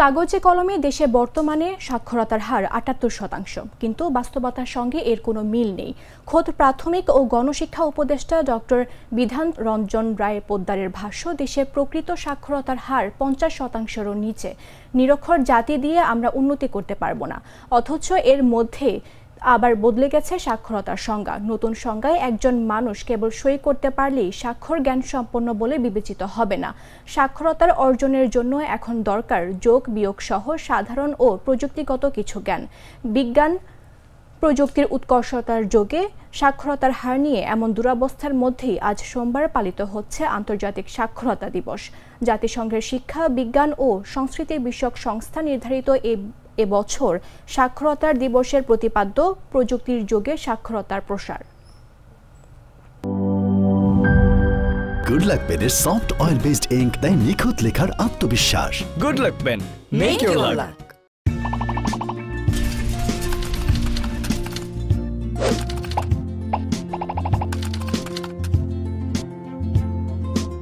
কাগজে কলমে দেশে বর্তমানে সাক্ষরতার হার ৭৮%, কিন্তু বাস্তবতার সঙ্গে এর কোনো মিল নেই। খোদ প্রাথমিক ও গণশিক্ষা উপদেষ্টা ডক্টর বিধান রঞ্জন রায় পোদ্দারের ভাষ্য, দেশে প্রকৃত সাক্ষরতার হার ৫০%-এরও নিচে। নিরক্ষর জাতি দিয়ে আমরা উন্নতি করতে পারব না, অথচ এর মধ্যে আবার বদলে গেছে সাক্ষরতার সংজ্ঞা। নতুন সংজ্ঞায় একজন মানুষ কেবল সই করতে পারলেই স্বাক্ষর জ্ঞান সম্পন্ন বলে বিবেচিত হবে না। সাক্ষরতার অর্জনের জন্য এখন দরকার যোগ বিয়োগ সহ সাধারণ ও প্রযুক্তিগত কিছু জ্ঞান। বিজ্ঞান প্রযুক্তির উৎকর্ষতার যোগে সাক্ষরতার হার নিয়ে এমন দুরবস্থার মধ্যেই আজ সোমবার পালিত হচ্ছে আন্তর্জাতিক সাক্ষরতা দিবস। জাতিসংঘের শিক্ষা, বিজ্ঞান ও সংস্কৃতি বিষয়ক সংস্থা নির্ধারিত এবছর সাক্ষরতার দিবসের প্রতিপাদ্য প্রযুক্তির যুগে সাক্ষরতার প্রসার। গুড লাক পেনের সফট অয়েল বেসড ইঙ্ক দেয় নিখুঁত লেখার আত্মবিশ্বাস। Good luck pen, make your lakh.